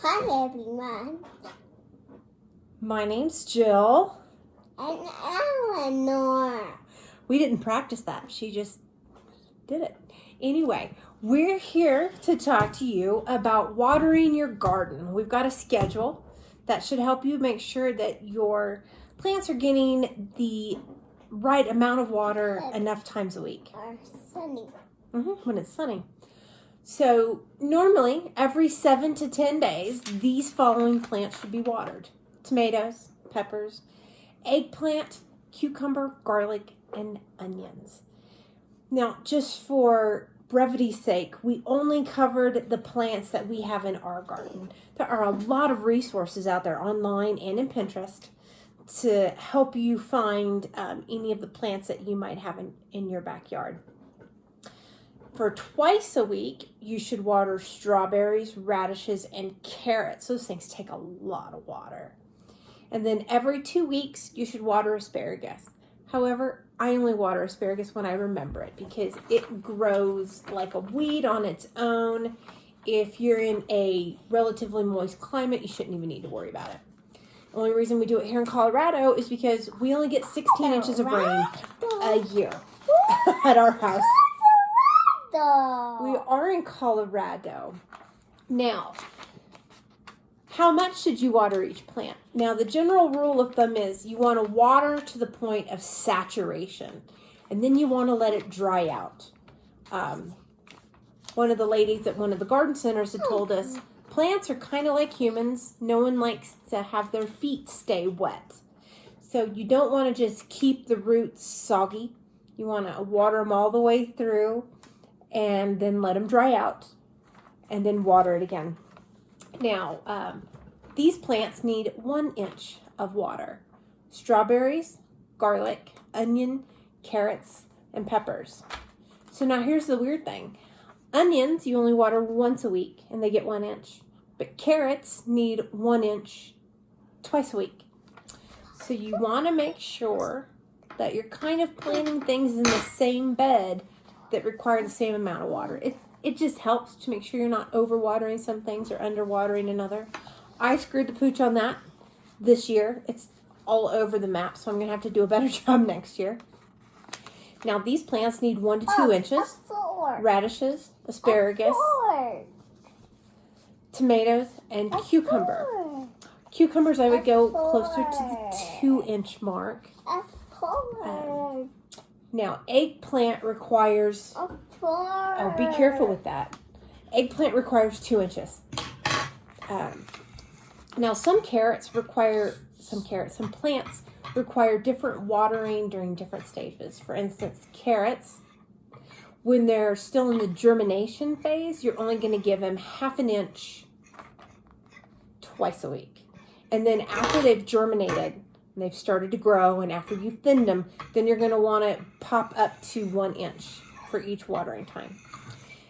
Hi everyone, My name's Jill. and Eleanor. We didn't practice that. She just did it. Anyway, we're here to talk to you about watering your garden. We've got a schedule that should help you make sure that your plants are getting the right amount of water enough times a week. Or Sunny. When it's sunny. So normally every 7 to 10 days, these following plants should be watered: tomatoes, peppers, eggplant, cucumber, garlic, and onions. Now, just for brevity's sake, we only covered the plants that we have in our garden. There are a lot of resources out there online and in Pinterest to help you find any of the plants that you might have in your backyard. For twice a week, you should water strawberries, radishes, and carrots. Those things take a lot of water. And then every 2 weeks, you should water asparagus. However, I only water asparagus when I remember it because it grows like a weed on its own. If you're in a relatively moist climate, you shouldn't even need to worry about it. The only reason we do it here in Colorado is because we only get 16 inches of rain a year at our house. We are in Colorado. Now, how much should you water each plant? Now, the general rule of thumb is you want to water to the point of saturation, and then you want to let it dry out. One of the ladies at one of the garden centers had told us, plants are kind of like humans. No one likes to have their feet stay wet. So you don't want to just keep the roots soggy. You want to water them all the way through and then let them dry out and then water it again. Now, these plants need 1 inch of water. Strawberries, garlic, onion, carrots, and peppers. So now here's the weird thing. Onions, you only water once a week and they get 1 inch. But carrots need 1 inch twice a week. So you want to make sure that you're kind of planting things in the same bed that require the same amount of water. It just helps to make sure you're not overwatering some things or underwatering another. I screwed the pooch on that this year. It's all over the map, so I'm going to have to do a better job next year. Now, these plants need 1 to 2 inches. Radishes, asparagus, tomatoes, and cucumber. Cucumbers, I would go closer to the 2-inch mark. Now, eggplant requires... Oh, be careful with that. Eggplant requires 2 inches. Now, some plants require different watering during different stages. For instance, carrots, when they're still in the germination phase, you're only going to give them 1/2 inch twice a week. And then after they've germinated, and they've started to grow, and after you've thinned them, then you're going to want to pop up to 1 inch for each watering time.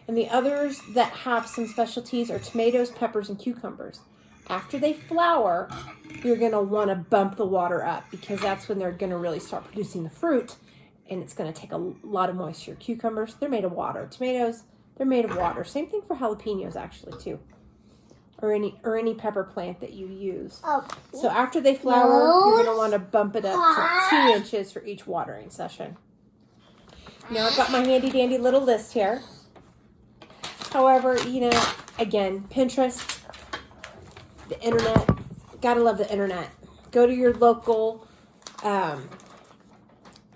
And the others that have some specialties are tomatoes, peppers, and cucumbers. After they flower, you're going to want to bump the water up because that's when they're going to really start producing the fruit, and it's going to take a lot of moisture. Cucumbers, they're made of water. Tomatoes, they're made of water. Same thing for jalapenos, actually, too. Or any pepper plant that you use. So after they flower, you're going to want to bump it up to 2 inches for each watering session. Now I've got my handy dandy little list here. However, again, Pinterest, the internet, gotta love the internet. Go to your local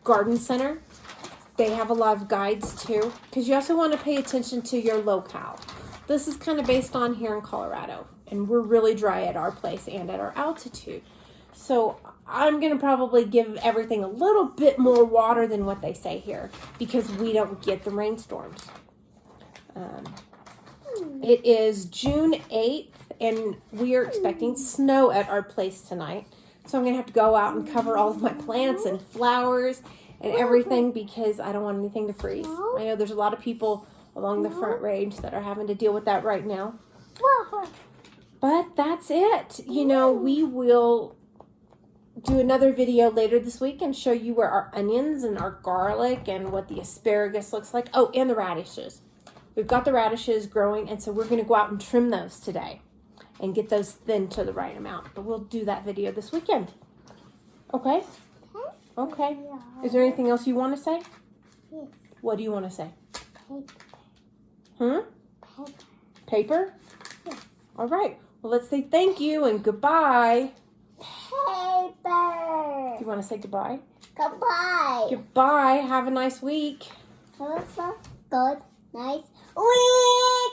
garden center. They have a lot of guides too, because you also want to pay attention to your locale. This is kind of based on here in Colorado, and we're really dry at our place and at our altitude. So I'm going to probably give everything a little bit more water than what they say here because we don't get the rainstorms. It is June 8th, and we are expecting snow at our place tonight. So I'm going to have to go out and cover all of my plants and flowers and everything because I don't want anything to freeze. I know there's a lot of people along the Front Range that are having to deal with that right now. But that's it. We will do another video later this week and show you where our onions and our garlic and what the asparagus looks like. Oh, and the radishes. We've got the radishes growing, and so we're going to go out and trim those today. and get those thin to the right amount. But we'll do that video this weekend. Okay? Okay. Is there anything else you want to say? Yes. What do you want to say? Paper. Paper? Yes. All right. Well, let's say thank you and goodbye. Paper. Do you want to say goodbye? Goodbye. Goodbye. Have a nice week. Have a good, nice week.